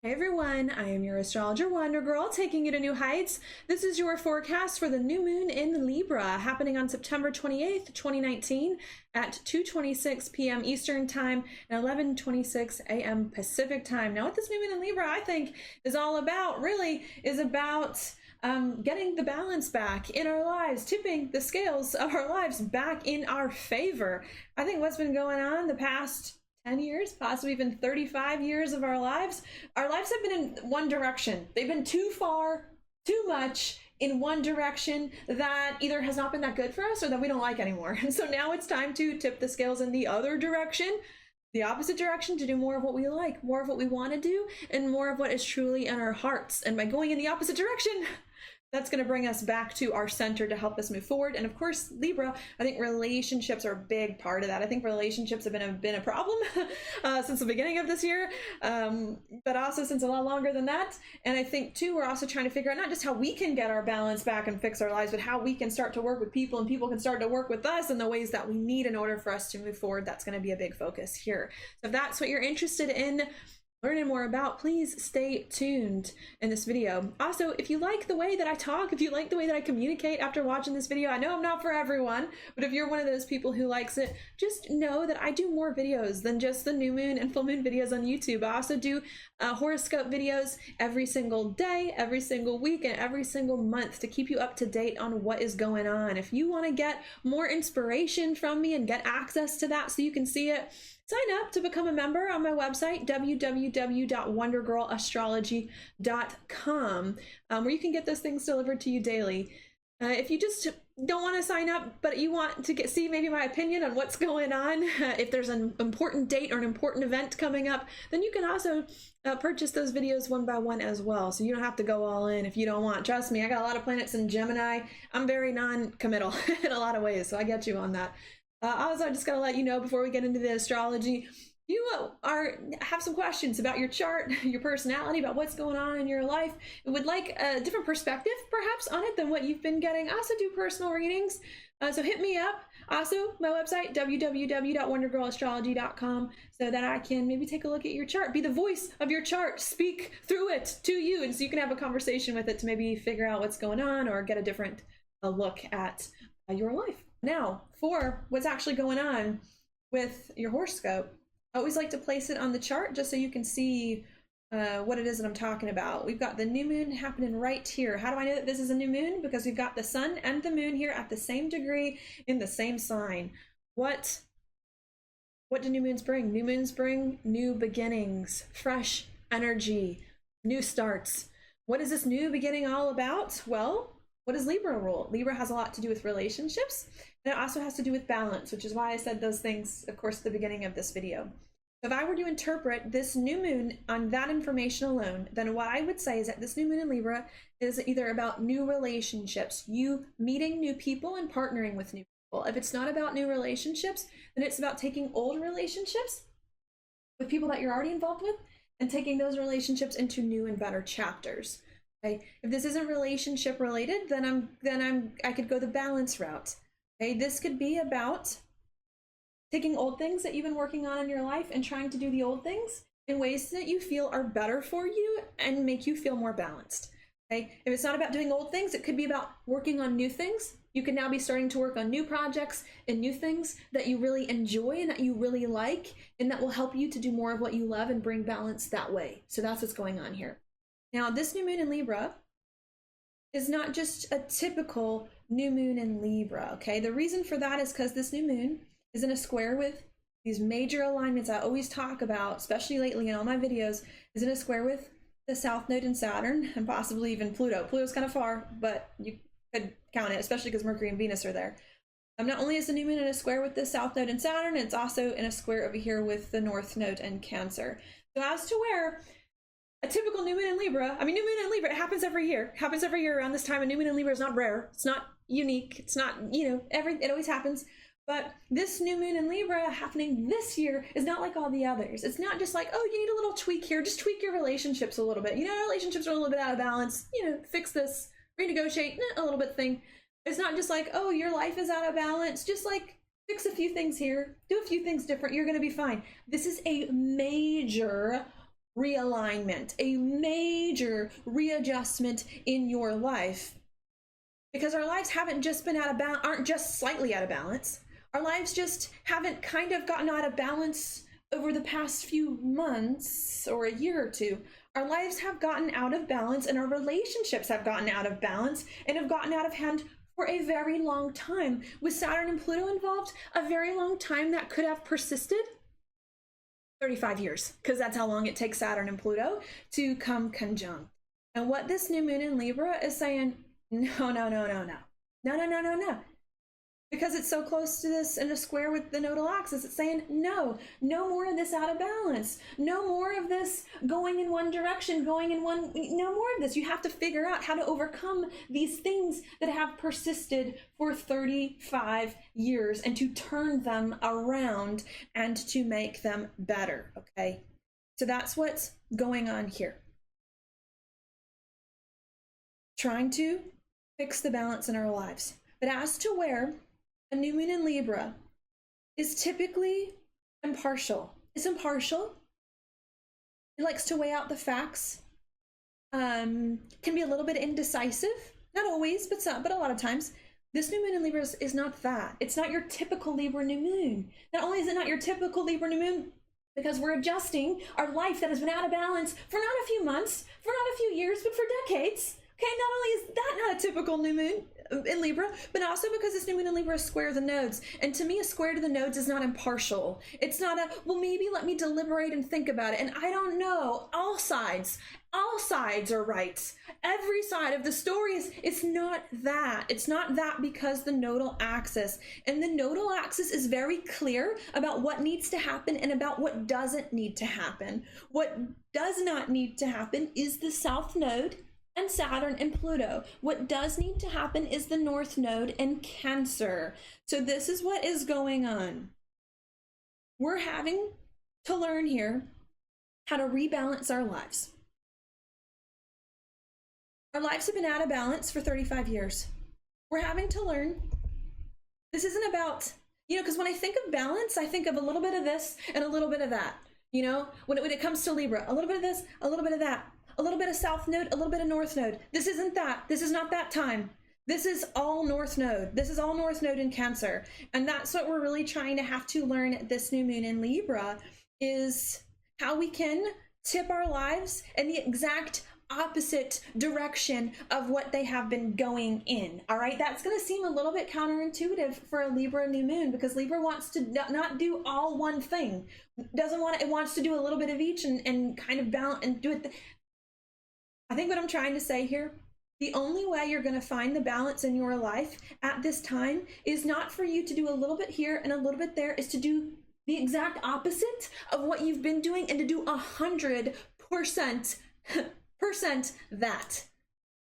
Hey everyone, I am your astrologer Wonder Girl, taking you to new heights. This is your forecast for the new moon in Libra, happening on September 28th, 2019 at 2:26 p.m. Eastern Time and 11:26 a.m. Pacific Time. Now, what this new moon in Libra, I think, is all about, really, is about getting the balance back in our lives, tipping the scales of our lives back in our favor. I think what's been going on the past 10 years, possibly even 35 years of our lives have been in one direction. They've been too far, too much in one direction that either has not been that good for us or that we don't like anymore. And so now it's time to tip the scales in the other direction, the opposite direction, to do more of what we like, more of what we want to do, and more of what is truly in our hearts. And by going in the opposite direction, that's going to bring us back to our center to help us move forward. And of course, Libra, I think relationships are a big part of that. I think relationships have been a problem since the beginning of this year, but also since a lot longer than that. And I think too, we're also trying to figure out not just how we can get our balance back and fix our lives, but how we can start to work with people and people can start to work with us in the ways that we need in order for us to move forward. That's going to be a big focus here. So if that's what you're interested in learning more about, please stay tuned in this video. Also, if you like the way that I talk, if you like the way that I communicate after watching this video, I know I'm not for everyone, but if you're one of those people who likes it, just know that I do more videos than just the new moon and full moon videos on YouTube. I also do horoscope videos every single day, every single week, and every single month to keep you up to date on what is going on. If you want to get more inspiration from me and get access to that so you can see it, sign up to become a member on my website, www.wondergirlastrology.com, where you can get those things delivered to you daily. If you just don't want to sign up, but you want to see maybe my opinion on what's going on, if there's an important date or an important event coming up, then you can also purchase those videos one by one as well. So you don't have to go all in if you don't want. Trust me, I got a lot of planets in Gemini. I'm very non-committal in a lot of ways, so I get you on that. Also, I just gotta let you know before we get into the astrology, you have some questions about your chart, your personality, about what's going on in your life, and would like a different perspective perhaps on it than what you've been getting. I also do personal readings, so hit me up. Also, my website, www.wondergirlastrology.com, so that I can maybe take a look at your chart, be the voice of your chart, speak through it to you, and so you can have a conversation with it to maybe figure out what's going on or get a different look at your life. Now, for what's actually going on with your horoscope, I always like to place it on the chart just so you can see what it is that I'm talking about. We've got the new moon happening right here. How do I know that this is a new moon? Because we've got the sun and the moon here at the same degree in the same sign. What do new moons bring? New moons bring new beginnings, fresh energy, new starts. What is this new beginning all about? Well, what does Libra rule? Libra has a lot to do with relationships, and it also has to do with balance, which is why I said those things, of course, at the beginning of this video. If I were to interpret this new moon on that information alone, then what I would say is that this new moon in Libra is either about new relationships, you meeting new people and partnering with new people. If it's not about new relationships, then it's about taking old relationships with people that you're already involved with and taking those relationships into new and better chapters. Okay. If this isn't relationship related, then I could go the balance route. Okay, this could be about taking old things that you've been working on in your life and trying to do the old things in ways that you feel are better for you and make you feel more balanced. Okay, if it's not about doing old things, it could be about working on new things. You can now be starting to work on new projects and new things that you really enjoy and that you really like, and that will help you to do more of what you love and bring balance that way. So that's what's going on here. Now, this new moon in Libra is not just a typical new moon in Libra, okay? The reason for that is because this new moon is in a square with these major alignments I always talk about, especially lately in all my videos, is in a square with the South Node in Saturn and possibly even Pluto. Pluto's kind of far, but you could count it, especially because Mercury and Venus are there. Not only is the new moon in a square with the South Node in Saturn, it's also in a square over here with the North Node in Cancer. So as to where a typical new moon in Libra, new moon in Libra, it happens every year. It happens every year around this time. A new moon in Libra is not rare. It's not unique. It's not, it always happens. But this new moon in Libra happening this year is not like all the others. It's not just like, oh, you need a little tweak here. Just tweak your relationships a little bit. Relationships are a little bit out of balance. Fix this, renegotiate, a little bit thing. It's not just like, oh, your life is out of balance. Just like fix a few things here, do a few things different. You're going to be fine. This is a major realignment, a major readjustment in your life. Because our lives haven't just been out of balance, aren't just slightly out of balance. Our lives just haven't kind of gotten out of balance over the past few months or a year or two. Our lives have gotten out of balance, and our relationships have gotten out of balance and have gotten out of hand for a very long time. With Saturn and Pluto involved, a very long time that could have persisted. 35 years, because that's how long it takes Saturn and Pluto to come conjunct. And what this new moon in Libra is saying, no, no, no, no, no. No, no, no, no, no. Because it's so close to this in a square with the nodal axis, it's saying, no, no more of this out of balance. No more of this going in one direction, no more of this. You have to figure out how to overcome these things that have persisted for 35 years and to turn them around and to make them better, okay? So that's what's going on here. Trying to fix the balance in our lives. But as to where a new moon in Libra is typically impartial. It's impartial. It likes to weigh out the facts. Can be a little bit indecisive. Not always, but a lot of times. This new moon in Libra is not that. It's not your typical Libra new moon. Not only is it not your typical Libra new moon, because we're adjusting our life that has been out of balance for not a few months, for not a few years, but for decades. Okay, not only is that not a typical new moon in Libra, but also because this new moon in Libra is square to the nodes. And to me, a square to the nodes is not impartial. It's not a, well, maybe let me deliberate and think about it. And I don't know. All sides are right. Every side of the story it's not that. It's not that because the nodal axis. And the nodal axis is very clear about what needs to happen and about what doesn't need to happen. What does not need to happen is the south node and Saturn and Pluto. What does need to happen is the North Node and Cancer. So this is what is going on. We're having to learn here how to rebalance our lives. Our lives have been out of balance for 35 years. We're having to learn. This isn't about, because when I think of balance, I think of a little bit of this and a little bit of that. When it comes to Libra, a little bit of this, a little bit of that. A little bit of South Node, a little bit of North Node. This isn't that. This is not that time. This is all North Node. This is all North Node in Cancer. And that's what we're really trying to have to learn this new moon in Libra, is how we can tip our lives in the exact opposite direction of what they have been going in. All right, that's going to seem a little bit counterintuitive for a Libra new moon, because Libra wants to not do all one thing. It wants to do a little bit of each and kind of balance and do it. I think what I'm trying to say here, the only way you're going to find the balance in your life at this time is not for you to do a little bit here and a little bit there, is to do the exact opposite of what you've been doing and to do 100% that.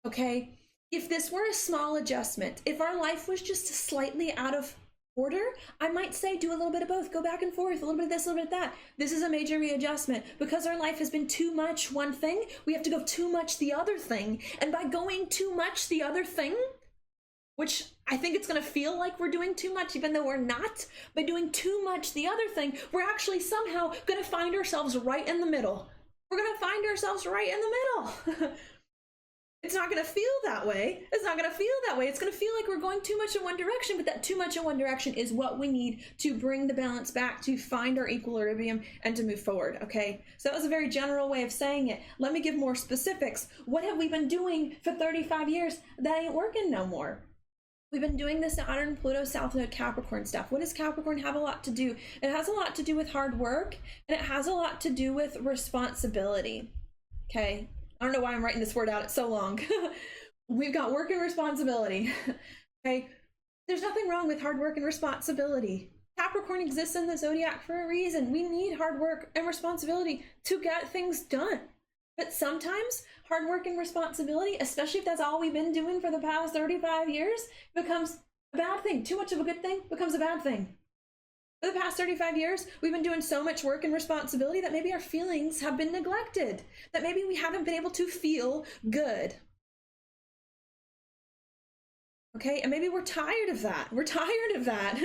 Okay? If this were a small adjustment, if our life was just slightly out of order, I might say do a little bit of both, go back and forth, a little bit of this, a little bit of that. This is a major readjustment. Because our life has been too much one thing, we have to go too much the other thing. And by going too much the other thing, which I think it's going to feel like we're doing too much, even though we're not, by doing too much the other thing, we're actually somehow going to find ourselves right in the middle. We're going to find ourselves right in the middle. It's not going to feel that way. It's not going to feel that way. It's going to feel like we're going too much in one direction, but that too much in one direction is what we need to bring the balance back, to find our equilibrium and to move forward, okay? So that was a very general way of saying it. Let me give more specifics. What have we been doing for 35 years that ain't working no more? We've been doing this Saturn, Pluto, South Node, Capricorn stuff. What does Capricorn have a lot to do? It has a lot to do with hard work, and it has a lot to do with responsibility, okay? I don't know why I'm writing this word out. It's so long. We've got work and responsibility. Okay. There's nothing wrong with hard work and responsibility. Capricorn exists in the zodiac for a reason. We need hard work and responsibility to get things done. But sometimes hard work and responsibility, especially if that's all we've been doing for the past 35 years, becomes a bad thing. Too much of a good thing becomes a bad thing. For the past 35 years, we've been doing so much work and responsibility that maybe our feelings have been neglected, that maybe we haven't been able to feel good. Okay, and maybe we're tired of that. We're tired of that.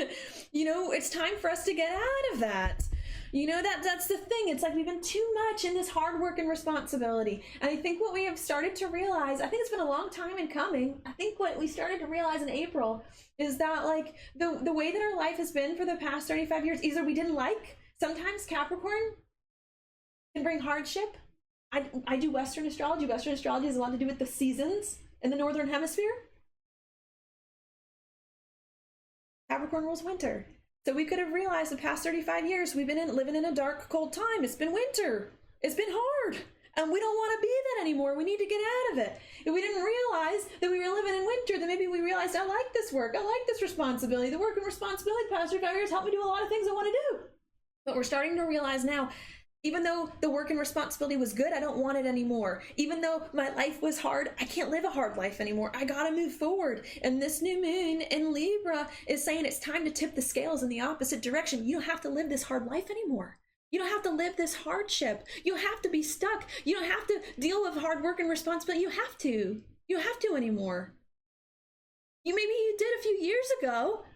It's time for us to get out of that. You know, that's the thing. It's like we've been too much in this hard work and responsibility. And I think what we have started to realize, I think it's been a long time in coming. I think what we started to realize in April is that like the way that our life has been for the past 35 years, either we didn't like, sometimes Capricorn can bring hardship. I do Western astrology. Western astrology has a lot to do with the seasons in the Northern Hemisphere. Capricorn rules winter. So we could have realized the past 35 years we've been living in a dark, cold time. It's been winter. It's been hard. And we don't want to be that anymore. We need to get out of it. If we didn't realize that we were living in winter, then maybe we realized, I like this work. I like this responsibility. The work and responsibility the past 35 years helped me do a lot of things I want to do. But we're starting to realize now, even though the work and responsibility was good, I don't want it anymore. Even though my life was hard, I can't live a hard life anymore. I gotta move forward. And this new moon in Libra is saying it's time to tip the scales in the opposite direction. You don't have to live this hard life anymore. You don't have to live this hardship. You don't have to be stuck. You don't have to deal with hard work and responsibility. You have to. You don't have to anymore. Maybe you did a few years ago.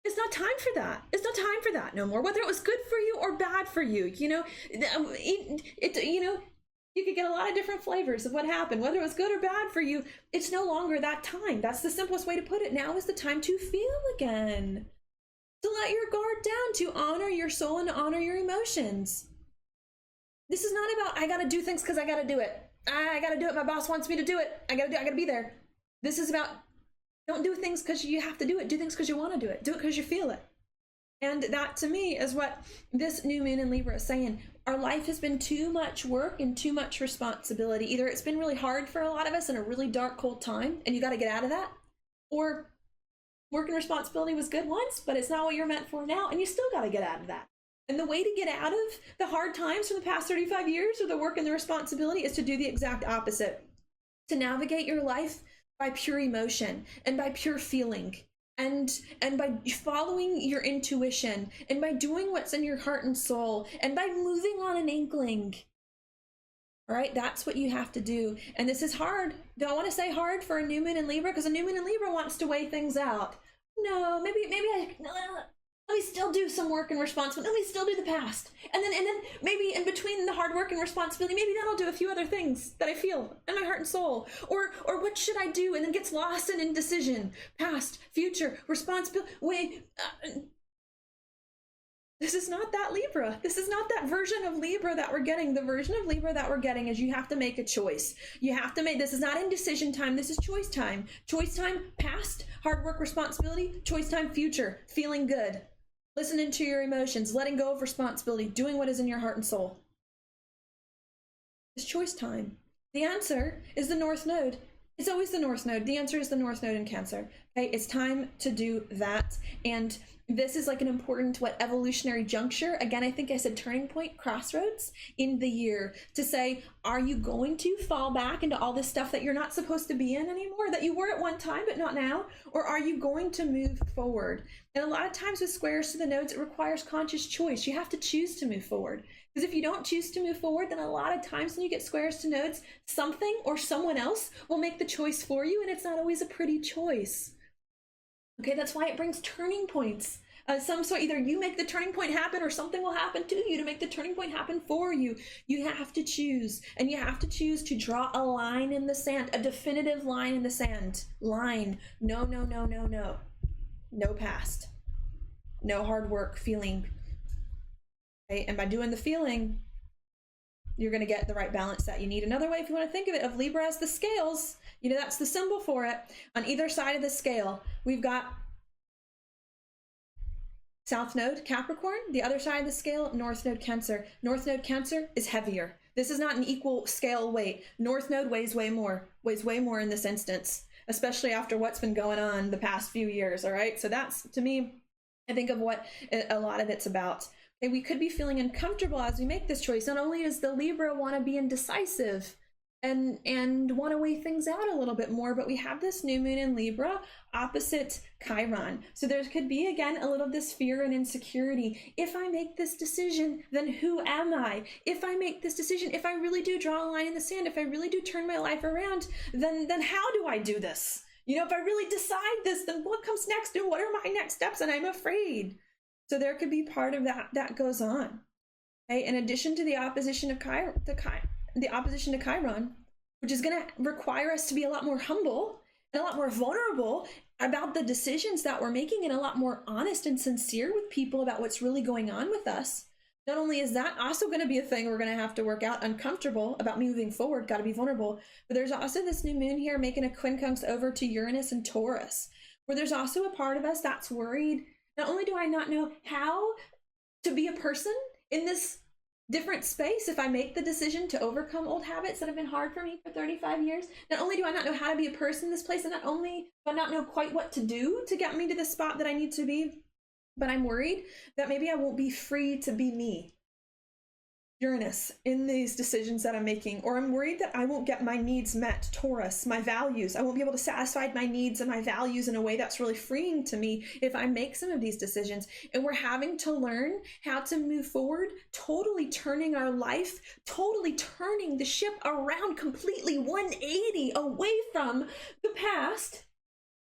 It's not time for that. It's not time for that no more. Whether it was good for you or bad for you, you know, you could get a lot of different flavors of what happened. Whether it was good or bad for you, it's no longer that time. That's the simplest way to put it. Now is the time to feel again. To let your guard down, to honor your soul and to honor your emotions. This is not about, I gotta do things because I gotta do it. I gotta do it. My boss wants me to do it. I gotta be there. This is about, don't do things because you have to do it. Do things because you want to do it. Do it because you feel it. And that, to me, is what this new moon in Libra is saying. Our life has been too much work and too much responsibility. Either it's been really hard for a lot of us in a really dark, cold time, and you got to get out of that, or work and responsibility was good once, but it's not what you're meant for now, and you still got to get out of that. And the way to get out of the hard times from the past 35 years or the work and the responsibility is to do the exact opposite. To navigate your life by pure emotion and by pure feeling and by following your intuition and by doing what's in your heart and soul and by moving on an inkling. All right, that's what you have to do. And this is hard. Do I want to say hard for a new moon in Libra? Because a new moon in Libra wants to weigh things out. No, let me still do some work and responsibility. Let me still do the past. And then maybe in between the hard work and responsibility, maybe then I'll do a few other things that I feel in my heart and soul. Or what should I do? And then gets lost in indecision. Past, future, responsibility. This is not that Libra. This is not that version of Libra that we're getting. The version of Libra that we're getting is you have to make a choice. You have to make, this is not indecision time. This is choice time. Choice time, past, hard work, responsibility. Choice time, future, feeling good. Listening to your emotions, letting go of responsibility, doing what is in your heart and soul. It's choice time. The answer is the North Node. It's always the North Node. The answer is the North Node in Cancer. Okay, it's time to do that. And this is like an important, evolutionary juncture. Again, I think I said turning point, crossroads in the year to say, are you going to fall back into all this stuff that you're not supposed to be in anymore, that you were at one time, but not now? Or are you going to move forward? And a lot of times with squares to the nodes, it requires conscious choice. You have to choose to move forward. Because if you don't choose to move forward, then a lot of times when you get squares to nodes, something or someone else will make the choice for you, and it's not always a pretty choice. Okay, that's why it brings turning points. Some sort, either you make the turning point happen or something will happen to you to make the turning point happen for you. You have to choose, and you have to choose to draw a line in the sand, a definitive line in the sand. Line. No, no, no, no, no. No past. No hard work, feeling. Okay? And by doing the feeling, you're going to get the right balance that you need. Another way, if you want to think of it, of Libra as the scales, you know, that's the symbol for it. On either side of the scale, we've got South Node, Capricorn. The other side of the scale, North Node, Cancer. North Node, Cancer is heavier. This is not an equal scale weight. North Node weighs way more in this instance, especially after what's been going on the past few years, all right? So that's, to me, I think of what a lot of it's about. Okay, we could be feeling uncomfortable as we make this choice. Not only does the Libra want to be indecisive and want to weigh things out a little bit more, but we have this new moon in Libra opposite Chiron. So there could be, again, a little of this fear and insecurity. If I make this decision, then who am I? If I make this decision, if I really do draw a line in the sand, if I really do turn my life around, then how do I do this? You know, if I really decide this, then what comes next and what are my next steps? And I'm afraid. So there could be part of that that goes on. Okay, in addition to the opposition of the opposition to Chiron, which is going to require us to be a lot more humble and a lot more vulnerable about the decisions that we're making, and a lot more honest and sincere with people about what's really going on with us. Not only is that also going to be a thing we're going to have to work out, uncomfortable about moving forward, got to be vulnerable, but there's also this new moon here making a quincunx over to Uranus and Taurus, where there's also a part of us that's worried. Not only do I not know how to be a person in this different space if I make the decision to overcome old habits that have been hard for me for 35 years, not only do I not know how to be a person in this place, and not only do I not know quite what to do to get me to the spot that I need to be, but I'm worried that maybe I won't be free to be me, Uranus, in these decisions that I'm making. Or I'm worried that I won't get my needs met, Taurus, my values. I won't be able to satisfy my needs and my values in a way that's really freeing to me if I make some of these decisions. And we're having to learn how to move forward, totally turning our life, totally turning the ship around completely 180 away from the past.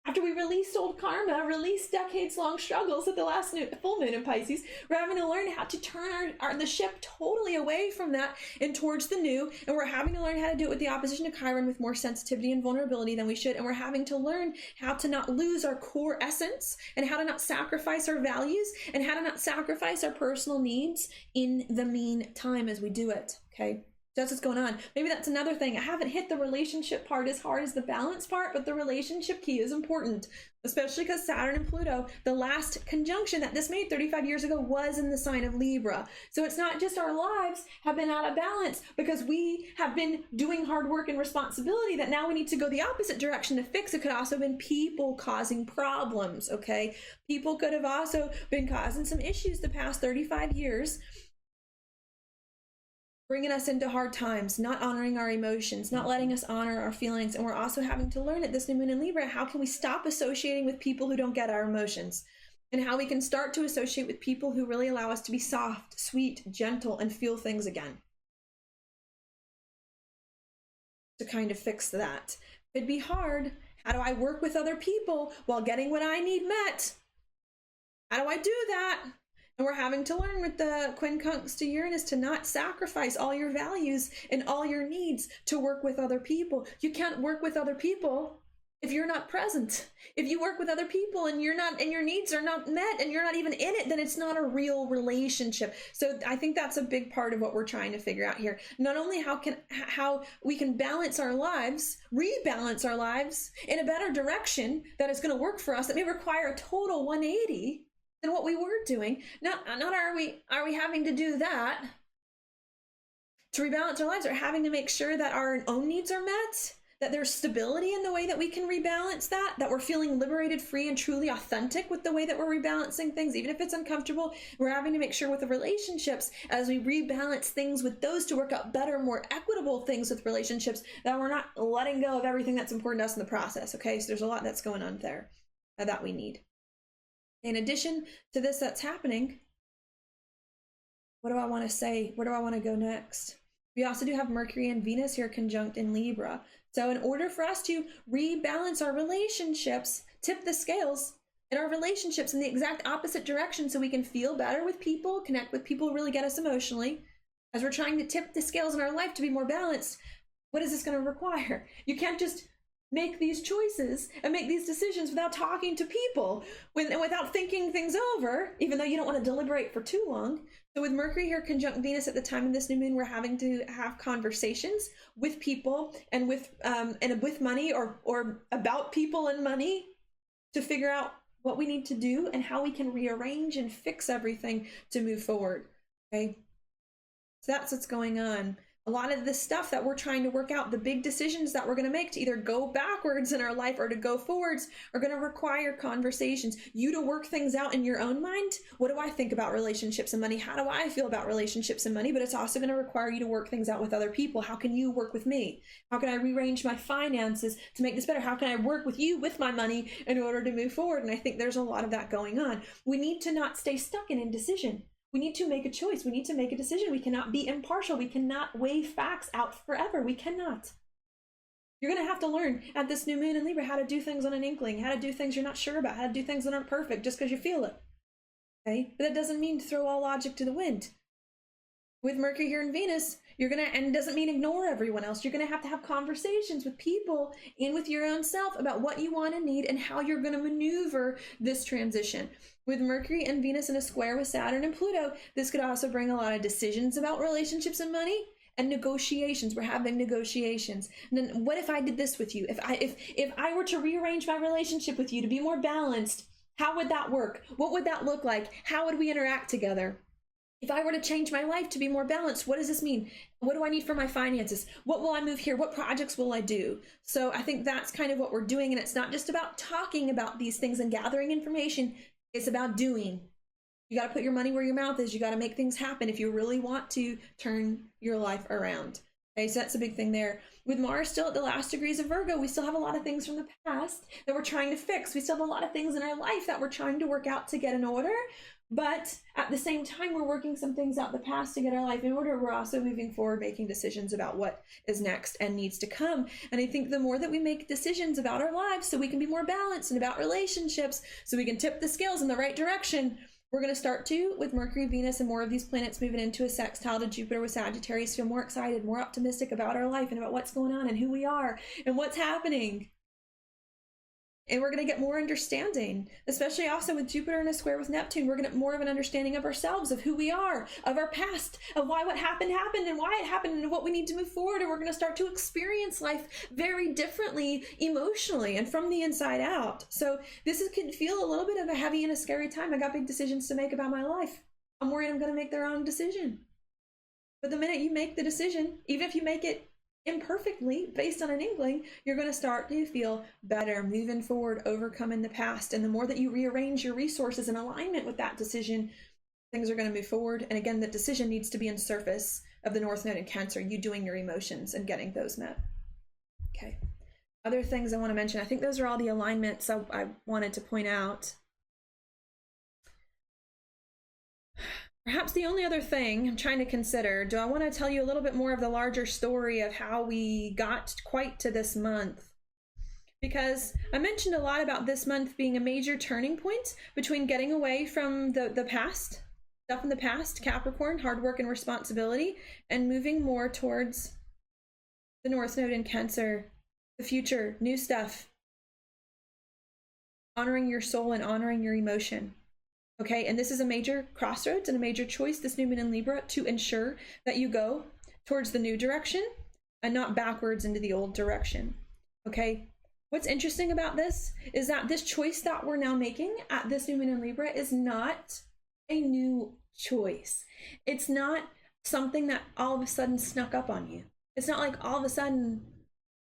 After we released old karma, released decades-long struggles at the last full moon in Pisces, we're having to learn how to turn the ship totally away from that and towards the new. And we're having to learn how to do it with the opposition to Chiron with more sensitivity and vulnerability than we should. And we're having to learn how to not lose our core essence, and how to not sacrifice our values, and how to not sacrifice our personal needs in the meantime as we do it, okay? That's what's going on. Maybe that's another thing. I haven't hit the relationship part as hard as the balance part, but the relationship key is important, especially because Saturn and Pluto, the last conjunction that this made 35 years ago, was in the sign of Libra. So it's not just our lives have been out of balance because we have been doing hard work and responsibility that now we need to go the opposite direction to fix. It could also have been people causing problems, okay? People could have also been causing some issues the past 35 years, bringing us into hard times, not honoring our emotions, not letting us honor our feelings. And we're also having to learn at this new moon in Libra, how can we stop associating with people who don't get our emotions, and how we can start to associate with people who really allow us to be soft, sweet, gentle, and feel things again. To kind of fix that. It'd be hard. How do I work with other people while getting what I need met? How do I do that? And we're having to learn with the quincunx to Uranus to not sacrifice all your values and all your needs to work with other people. You can't work with other people if you're not present. If you work with other people and you're not, and your needs are not met, and you're not even in it, then it's not a real relationship. So I think that's a big part of what we're trying to figure out here. Not only how we can balance our lives, rebalance our lives in a better direction that is going to work for us, that may require a total 180 than what we were doing. Not are we having to do that to rebalance our lives, or having to make sure that our own needs are met, that there's stability in the way that we can rebalance that we're feeling liberated, free, and truly authentic with the way that we're rebalancing things, even if it's uncomfortable. We're having to make sure with the relationships, as we rebalance things with those to work out better, more equitable things with relationships, that we're not letting go of everything that's important to us in the process, okay? So there's a lot that's going on there that we need. In addition to this that's happening, what do I want to say? Where do I want to go next? We also do have Mercury and Venus here conjunct in Libra. So in order for us to rebalance our relationships, tip the scales in our relationships in the exact opposite direction so we can feel better with people, connect with people who really get us emotionally, as we're trying to tip the scales in our life to be more balanced, what is this going to require? You can't just make these choices and make these decisions without talking to people, without thinking things over, even though you don't want to deliberate for too long. So with Mercury here conjunct Venus at the time of this new moon, we're having to have conversations with people and with money, or about people and money, to figure out what we need to do and how we can rearrange and fix everything to move forward. Okay, so that's what's going on. A lot of the stuff that we're trying to work out, the big decisions that we're going to make to either go backwards in our life or to go forwards, are going to require conversations. You to work things out in your own mind. What do I think about relationships and money? How do I feel about relationships and money? But it's also going to require you to work things out with other people. How can you work with me? How can I rearrange my finances to make this better? How can I work with you with my money in order to move forward? And I think there's a lot of that going on. We need to not stay stuck in indecision. We need to make a choice. We need to make a decision. We cannot be impartial. We cannot weigh facts out forever. We cannot. You're going to have to learn at this new moon in Libra how to do things on an inkling, how to do things you're not sure about, how to do things that aren't perfect just because you feel it. Okay? But that doesn't mean throw all logic to the wind. With Mercury here in Venus, you're gonna, and it doesn't mean ignore everyone else. You're gonna have conversations with people and with your own self about what you want and need and how you're gonna maneuver this transition. With Mercury and Venus in a square with Saturn and Pluto, this could also bring a lot of decisions about relationships and money and negotiations. We're having negotiations. And then what if I did this with you? If I were to rearrange my relationship with you to be more balanced, how would that work? What would that look like? How would we interact together? If I were to change my life to be more balanced, what does this mean? What do I need for my finances? What will I move here? What projects will I do? So I think that's kind of what we're doing. And it's not just about talking about these things and gathering information. It's about doing. You got to put your money where your mouth is. You got to make things happen if you really want to turn your life around. Okay, so that's a big thing there. With Mars still at the last degrees of Virgo, we still have a lot of things from the past that we're trying to fix. We still have a lot of things in our life that we're trying to work out to get in order. But at the same time, we're working some things out the past to get our life in order. We're also moving forward, making decisions about what is next and needs to come. And I think the more that we make decisions about our lives so we can be more balanced and about relationships, so we can tip the scales in the right direction, we're going to start to, with Mercury, Venus, and more of these planets moving into a sextile to Jupiter with Sagittarius, feel more excited, more optimistic about our life and about what's going on and who we are and what's happening. And we're going to get more understanding, especially also with Jupiter in a square with Neptune. We're going to get more of an understanding of ourselves, of who we are, of our past, of why what happened and why it happened and what we need to move forward. And we're going to start to experience life very differently emotionally and from the inside out. So this can feel a little bit of a heavy and a scary time. I got big decisions to make about my life. I'm worried I'm going to make the wrong decision. But the minute you make the decision, even if you make it imperfectly based on an inkling, you're going to start to feel better, moving forward, overcoming the past. And the more that you rearrange your resources in alignment with that decision, things are going to move forward. And again, the decision needs to be in surface of the North Node in Cancer, you doing your emotions and getting those met. Okay. Other things I want to mention, I think those are all the alignments I wanted to point out. Perhaps the only other thing I'm trying to consider, do I want to tell you a little bit more of the larger story of how we got quite to this month? Because I mentioned a lot about this month being a major turning point between getting away from the past, stuff in the past, Capricorn, hard work and responsibility, and moving more towards the North Node in Cancer, the future, new stuff, honoring your soul and honoring your emotion. Okay, and this is a major crossroads and a major choice, this new moon in Libra, to ensure that you go towards the new direction and not backwards into the old direction. Okay, what's interesting about this is that this choice that we're now making at this new moon in Libra is not a new choice. It's not something that all of a sudden snuck up on you. It's not like all of a sudden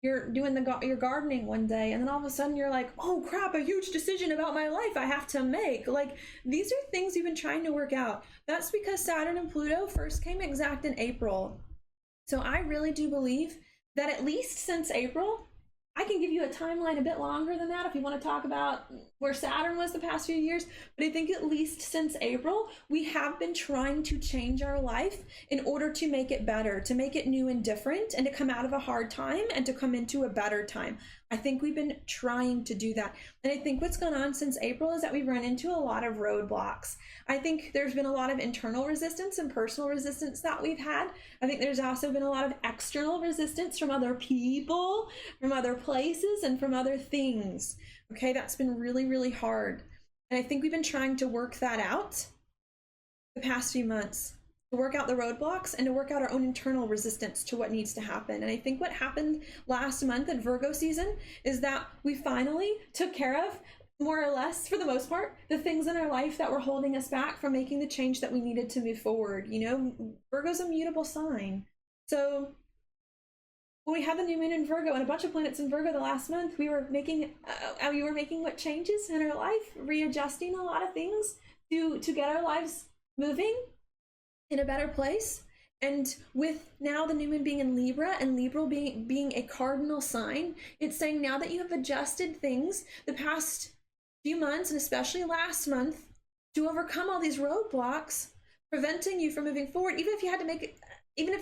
you're doing your gardening one day and then all of a sudden you're like, oh crap, a huge decision about my life I have to make. Like, these are things you've been trying to work out. That's because Saturn and Pluto first came exact in April. So I really do believe that at least since April, I can give you a timeline a bit longer than that if you want to talk about where Saturn was the past few years, but I think at least since April, we have been trying to change our life in order to make it better, to make it new and different, and to come out of a hard time and to come into a better time. I think we've been trying to do that. And I think what's gone on since April is that we've run into a lot of roadblocks. I think there's been a lot of internal resistance and personal resistance that we've had. I think there's also been a lot of external resistance from other people, from other places, and from other things. Okay, that's been really, really hard. And I think we've been trying to work that out the past few months, to work out the roadblocks and to work out our own internal resistance to what needs to happen. And I think what happened last month at Virgo season is that we finally took care of, more or less, for the most part, the things in our life that were holding us back from making the change that we needed to move forward. You know, Virgo's a mutable sign. So when we had the new moon in Virgo and a bunch of planets in Virgo the last month, we were making what changes in our life, readjusting a lot of things to get our lives moving in a better place. And with now the new moon being in Libra and Libra being a cardinal sign, it's saying now that you have adjusted things the past few months, and especially last month, to overcome all these roadblocks preventing you from moving forward, even if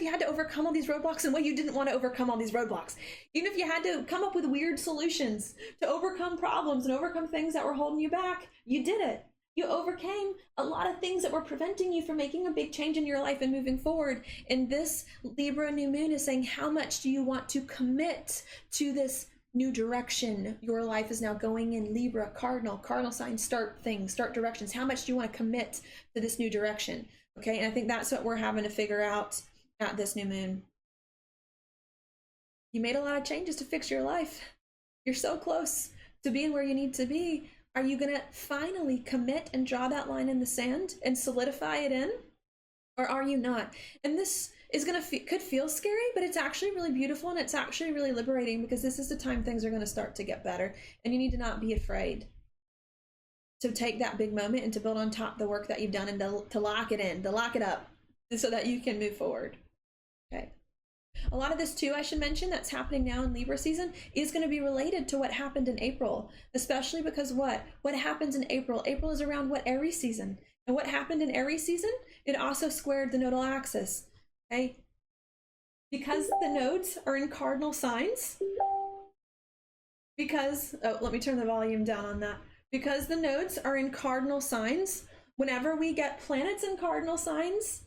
you had to overcome all these roadblocks in a way you didn't want to overcome all these roadblocks, even if you had to come up with weird solutions to overcome problems and overcome things that were holding you back, you did it. You overcame a lot of things that were preventing you from making a big change in your life and moving forward. And this Libra new moon is saying, how much do you want to commit to this new direction? Your life is now going in. Libra, cardinal signs, start things, start directions. How much do you want to commit to this new direction? Okay, and I think that's what we're having to figure out at this new moon. You made a lot of changes to fix your life. You're so close to being where you need to be. Are you going to finally commit and draw that line in the sand and solidify it in? Or are you not? And this is going to could feel scary, but it's actually really beautiful, and it's actually really liberating, because this is the time things are going to start to get better, and you need to not be afraid to take that big moment and to build on top the work that you've done, and to lock it in, to lock it up, so that you can move forward. Okay. A lot of this too, I should mention, that's happening now in Libra season is going to be related to what happened in April, especially because what happens in April? April is around what? Aries season. And what happened in Aries season? It also squared the nodal axis. Okay? Because the nodes are in cardinal signs, let me turn the volume down on that. Because the nodes are in cardinal signs, whenever we get planets in cardinal signs,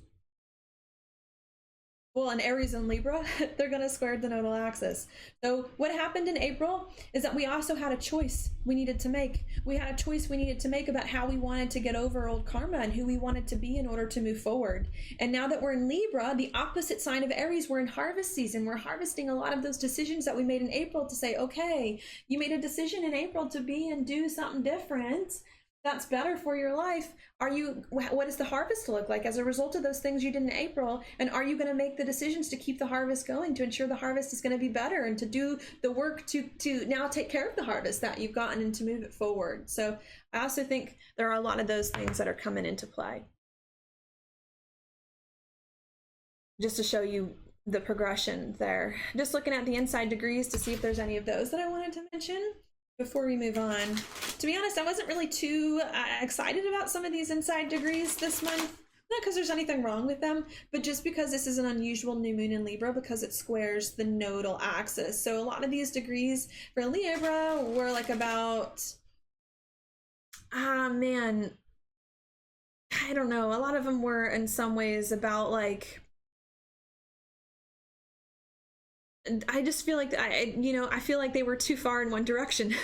well, in Aries and Libra, they're going to square the nodal axis. So what happened in April is that we also had a choice we needed to make. We had a choice we needed to make about how we wanted to get over old karma and who we wanted to be in order to move forward. And now that we're in Libra, the opposite sign of Aries, we're in harvest season. We're harvesting a lot of those decisions that we made in April to say, okay, you made a decision in April to be and do something different that's better for your life. What does the harvest look like as a result of those things you did in April? And are you going to make the decisions to keep the harvest going, to ensure the harvest is going to be better, and to do the work to now take care of the harvest that you've gotten and to move it forward? So I also think there are a lot of those things that are coming into play. Just to show you the progression there. Just looking at the inside degrees to see if there's any of those that I wanted to mention before we move on. To be honest, I wasn't really too excited about some of these inside degrees this month. Not because there's anything wrong with them, but just because this is an unusual new moon in Libra, because it squares the nodal axis. So a lot of these degrees for Libra were like about, I don't know. A lot of them were in some ways about like, I just feel like I feel like they were too far in one direction.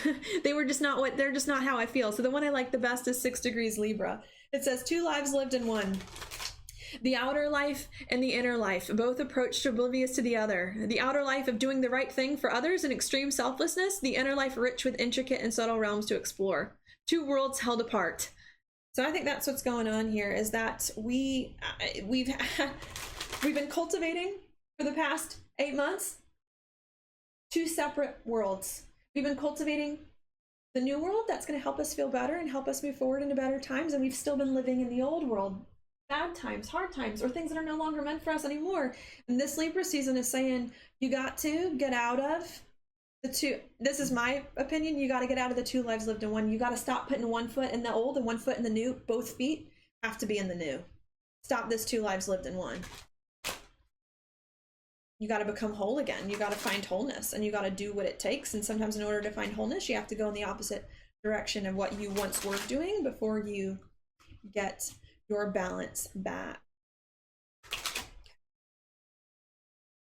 They're just not how I feel. So the one I like the best is 6 degrees Libra. It says 2 lives lived in one. The outer life and the inner life, both approached oblivious to the other. The outer life of doing the right thing for others in extreme selflessness, the inner life rich with intricate and subtle realms to explore. 2 worlds held apart. So I think that's what's going on here, is that we've been cultivating for the past 8 months 2 separate worlds. We've been cultivating the new world that's going to help us feel better and help us move forward into better times, and we've still been living in the old world, bad times, hard times, or things that are no longer meant for us anymore. And this Libra season is saying you got to get out of the 2. This is my opinion. You got to get out of the 2 lives lived in one. You got to stop putting 1 foot in the old and 1 foot in the new. Both feet have to be in the new. Stop this 2 lives lived in one. You got to become whole again. You got to find wholeness, and you got to do what it takes. And sometimes in order to find wholeness, you have to go in the opposite direction of what you once were doing before you get your balance back.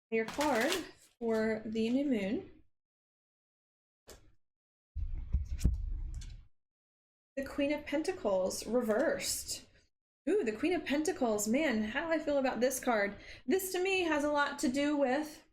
Your card for the new moon. The Queen of Pentacles reversed. Ooh, the Queen of Pentacles. Man, how do I feel about this card? This to me has a lot to do with,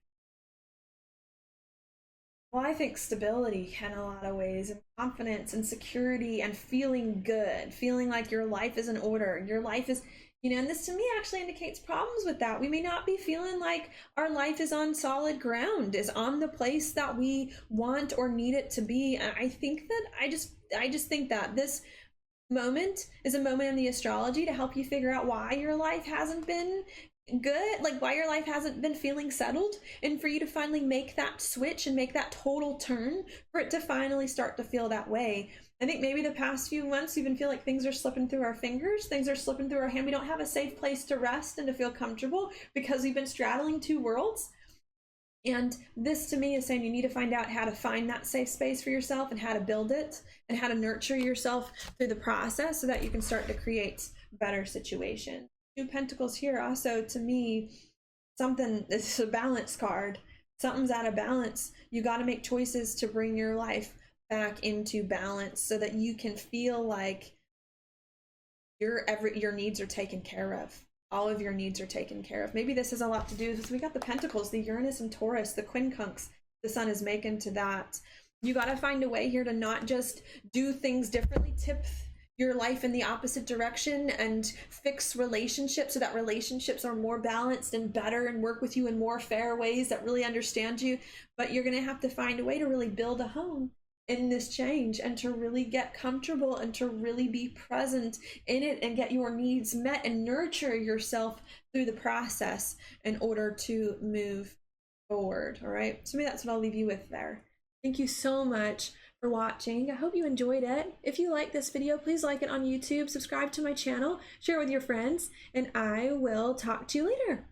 well, I think stability in a lot of ways, and confidence and security and feeling good, feeling like your life is in order. Your life is, and this to me actually indicates problems with that. We may not be feeling like our life is on solid ground, is on the place that we want or need it to be. And I think that I just think that this moment is a moment in the astrology to help you figure out why your life hasn't been good, like why your life hasn't been feeling settled, and for you to finally make that switch and make that total turn for it to finally start to feel that way. I think maybe the past few months we even feel like things are slipping through our fingers, things are slipping through our hand. We don't have a safe place to rest and to feel comfortable because we've been straddling 2 worlds. And this to me is saying you need to find out how to find that safe space for yourself and how to build it and how to nurture yourself through the process so that you can start to create better situations. Two Pentacles here also to me, something, it's a balance card. Something's out of balance. You got to make choices to bring your life back into balance so that you can feel like your needs are taken care of. All of your needs are taken care of. Maybe this has a lot to do with, we got the Pentacles, the Uranus and Taurus, the quincunx the sun is making to that. You got to find a way here to not just do things differently, tip your life in the opposite direction and fix relationships so that relationships are more balanced and better and work with you in more fair ways that really understand you. But you're going to have to find a way to really build a home in this change and to really get comfortable and to really be present in it and get your needs met and nurture yourself through the process in order to move forward. All right, so maybe that's what I'll leave you with there. Thank you so much for watching. I hope you enjoyed it. If you like this video, please like it on YouTube, subscribe to my channel, share it with your friends, and I will talk to you later.